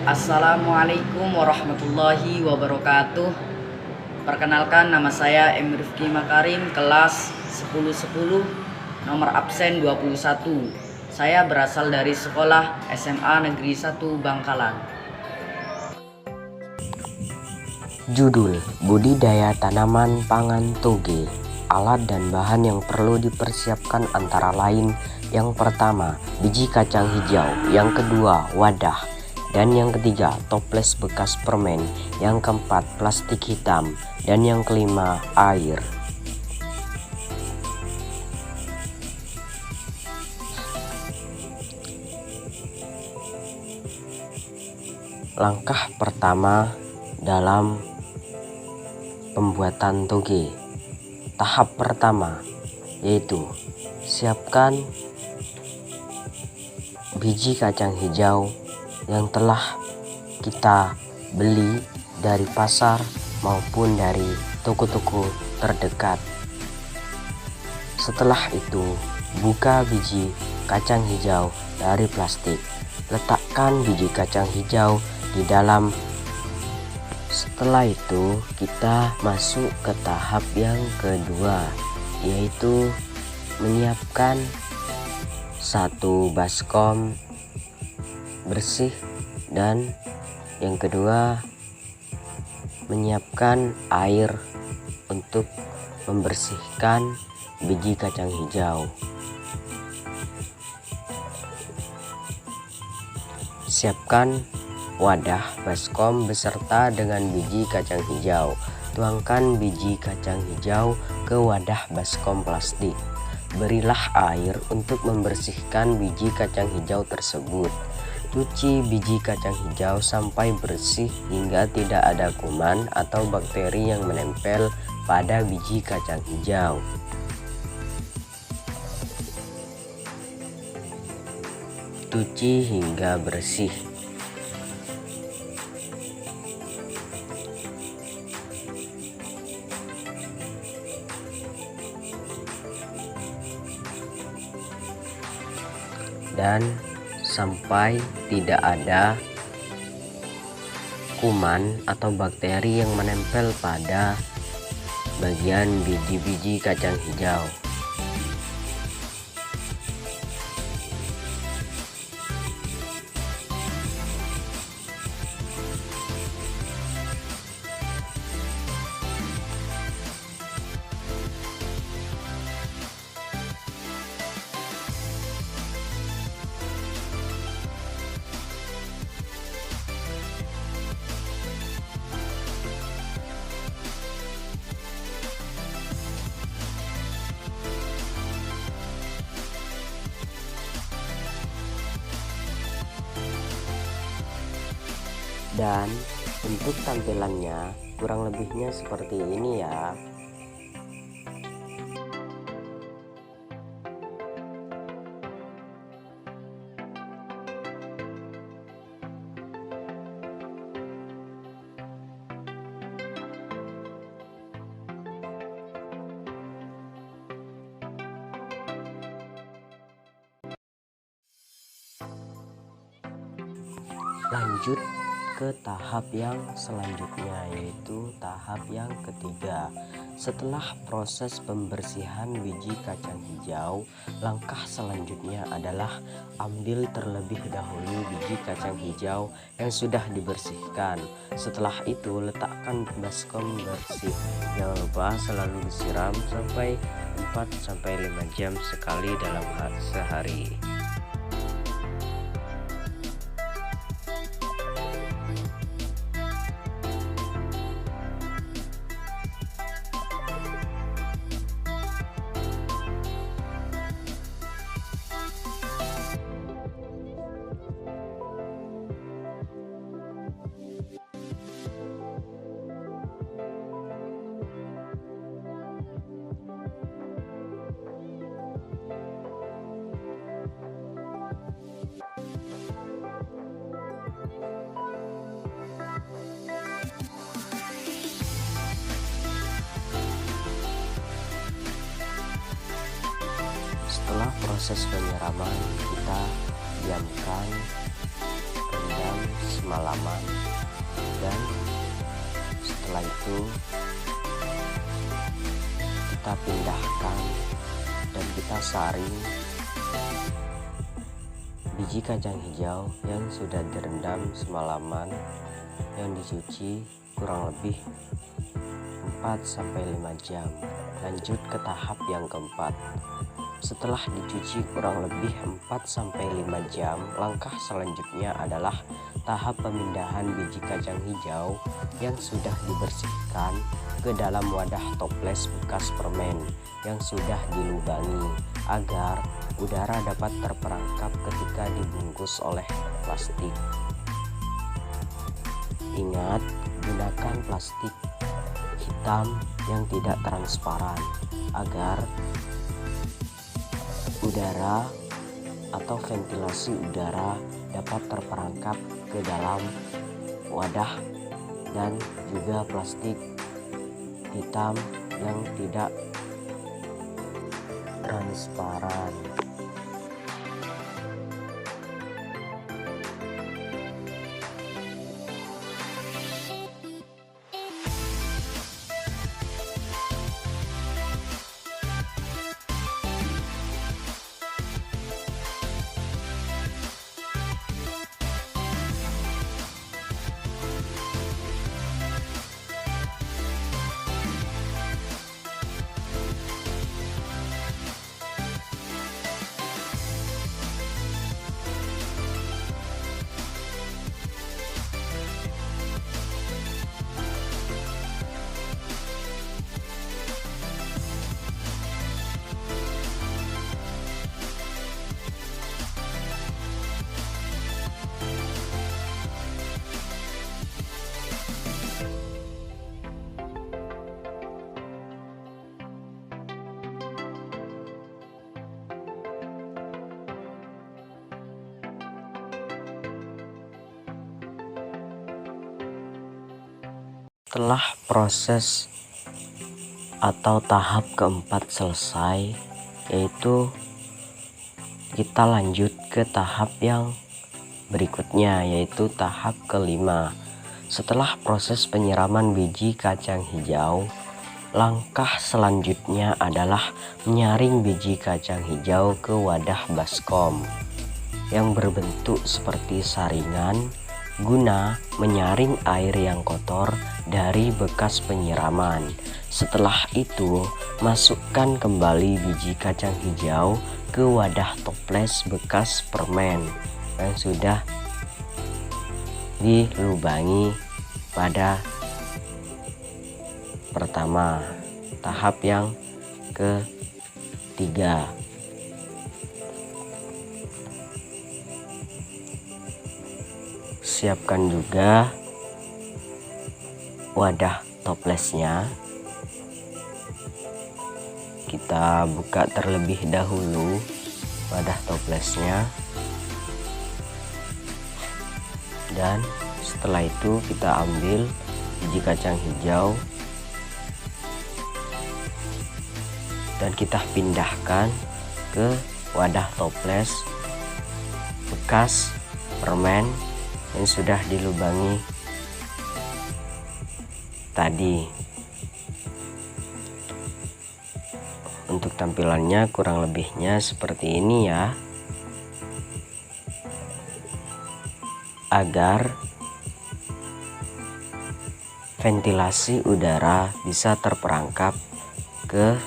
Assalamualaikum warahmatullahi wabarakatuh. Perkenalkan, nama saya M. Rifki Makarim, kelas 1010, nomor absen 21. Saya berasal dari sekolah SMA Negeri 1 Bangkalan. Judul: Budidaya Tanaman Pangan Toge. Alat dan bahan yang perlu dipersiapkan antara lain: yang pertama, biji kacang hijau; yang kedua, wadah; dan yang ketiga, toples bekas permen; yang keempat, plastik hitam; dan yang kelima, air. Langkah pertama dalam pembuatan toge. Tahap pertama yaitu siapkan biji kacang hijau yang telah kita beli dari pasar maupun dari toko-toko terdekat. Setelah itu, buka biji kacang hijau dari plastik. Letakkan biji kacang hijau di dalam. Setelah itu, kita masuk ke tahap yang kedua, yaitu menyiapkan satu baskom bersih, dan yang kedua, menyiapkan air untuk membersihkan biji kacang hijau. Siapkan wadah baskom beserta dengan biji kacang hijau. Tuangkan biji kacang hijau ke wadah baskom plastik. Berilah air untuk membersihkan biji kacang hijau tersebut. Cuci biji kacang hijau sampai bersih hingga tidak ada kuman atau bakteri yang menempel pada biji kacang hijau. Cuci hingga bersih. Dan sampai tidak ada kuman atau bakteri yang menempel pada bagian biji-biji kacang hijau. Dan untuk tampilannya kurang lebihnya seperti ini ya. Lanjut ke tahap yang selanjutnya, yaitu tahap yang ketiga. Setelah proses pembersihan biji kacang hijau, langkah selanjutnya adalah ambil terlebih dahulu biji kacang hijau yang sudah dibersihkan. Setelah itu, letakkan baskom bersih. Jangan lupa selalu disiram sampai 4-5 jam sekali dalam sehari. Setelah proses penyiraman, kita diamkan, rendam semalaman, dan setelah itu kita pindahkan dan kita saring biji kacang hijau yang sudah direndam semalaman, yang dicuci kurang lebih 4-5 jam. Lanjut ke tahap yang keempat. Setelah dicuci kurang lebih 4-5 jam, langkah selanjutnya adalah tahap pemindahan biji kacang hijau yang sudah dibersihkan ke dalam wadah toples bekas permen yang sudah dilubangi agar udara dapat terperangkap ketika dibungkus oleh plastik. Ingat, gunakan plastik hitam yang tidak transparan agar udara atau ventilasi udara dapat terperangkap ke dalam wadah, dan juga plastik hitam yang tidak transparan. Setelah proses atau tahap keempat selesai, yaitu kita lanjut ke tahap yang berikutnya, yaitu tahap kelima. Setelah proses penyiraman biji kacang hijau, langkah selanjutnya adalah menyaring biji kacang hijau ke wadah baskom yang berbentuk seperti saringan guna menyaring air yang kotor dari bekas penyiraman. Setelah itu, masukkan kembali biji kacang hijau ke wadah toples bekas permen yang sudah dilubangi pada pertama, tahap yang ketiga. Siapkan juga wadah toplesnya. Kita buka terlebih dahulu wadah toplesnya, dan setelah itu kita ambil biji kacang hijau dan kita pindahkan ke wadah toples bekas permen yang sudah dilubangi tadi. Untuk tampilannya kurang lebihnya seperti ini ya, agar ventilasi udara bisa terperangkap ke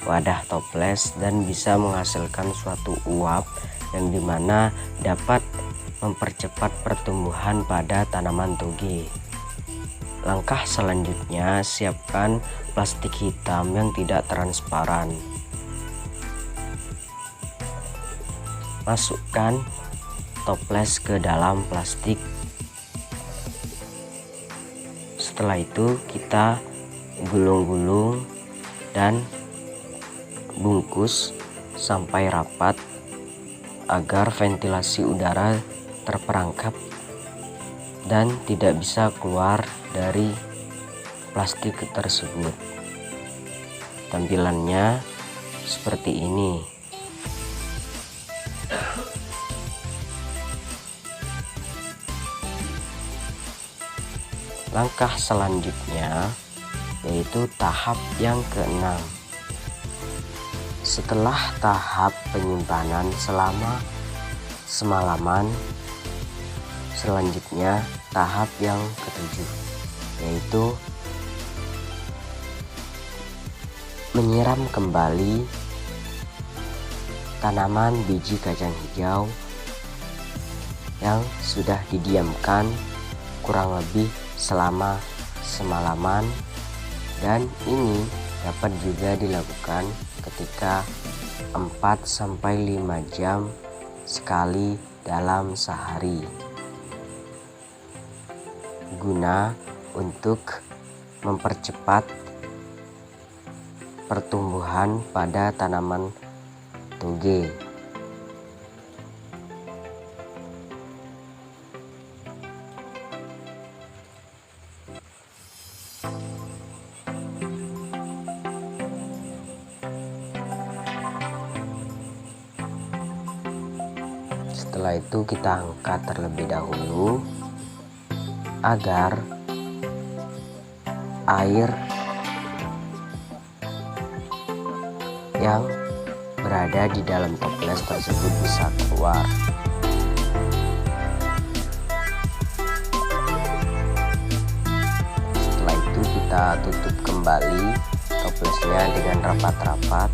wadah toples dan bisa menghasilkan suatu uap yang dimana dapat mempercepat pertumbuhan pada tanaman toge. Langkah selanjutnya, siapkan plastik hitam yang tidak transparan. Masukkan toples ke dalam plastik. Setelah itu kita gulung-gulung dan bungkus sampai rapat agar ventilasi udara terperangkap dan tidak bisa keluar dari plastik tersebut. Tampilannya seperti ini. Langkah selanjutnya yaitu tahap yang keenam. Setelah tahap penyimpanan selama semalaman, selanjutnya tahap yang ketujuh yaitu menyiram kembali tanaman biji kacang hijau yang sudah didiamkan kurang lebih selama semalaman, dan ini dapat juga dilakukan ketika 4-5 jam sekali dalam sehari guna untuk mempercepat pertumbuhan pada tanaman toge. Setelah itu kita angkat terlebih dahulu agar air yang berada di dalam toples tersebut bisa keluar. Setelah itu kita tutup kembali toplesnya dengan rapat-rapat.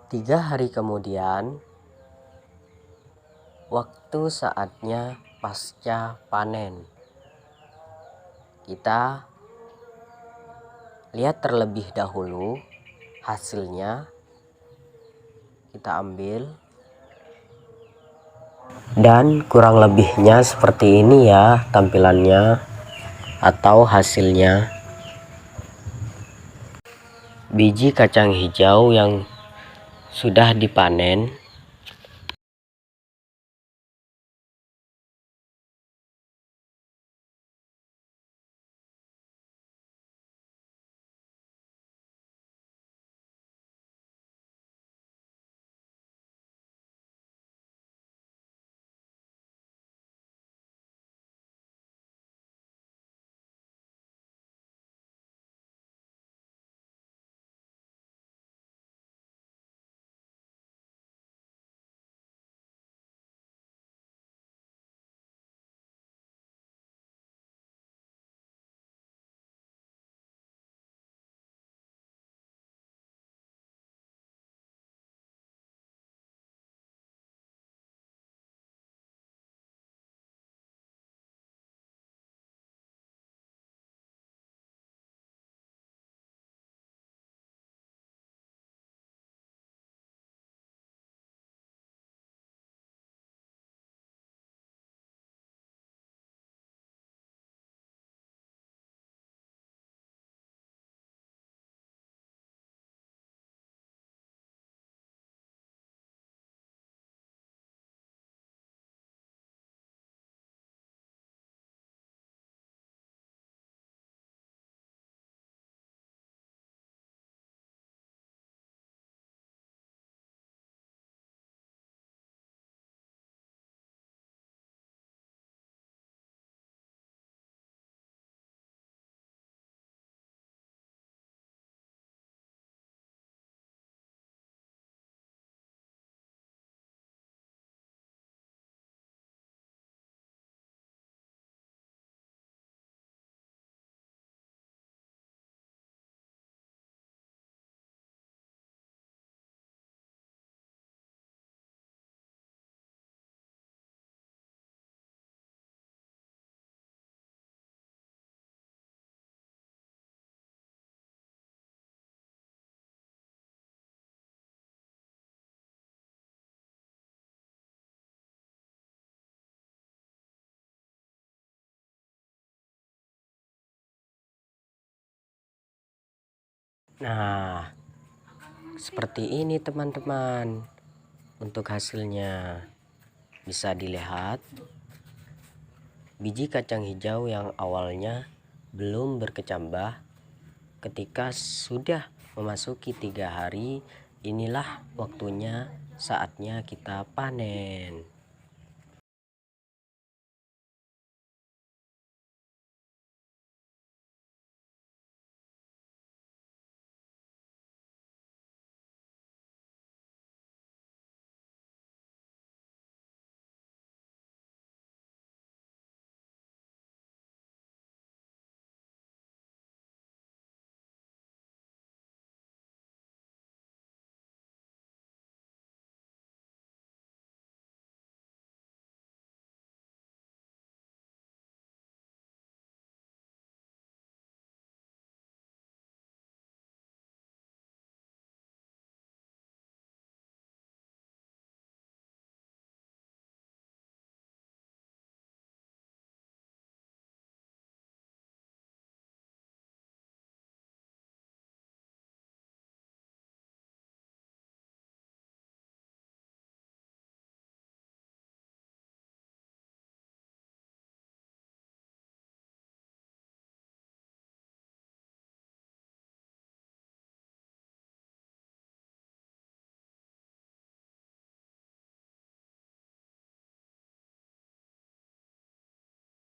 3 hari kemudian, waktu saatnya pasca panen. Kita lihat terlebih dahulu hasilnya. Kita ambil. Dan kurang lebihnya seperti ini ya tampilannya atau hasilnya. Biji kacang hijau yang sudah dipanen. Nah, seperti ini teman-teman. Untuk hasilnya bisa dilihat, biji kacang hijau yang awalnya belum berkecambah, ketika sudah memasuki 3 hari, inilah waktunya saatnya kita panen.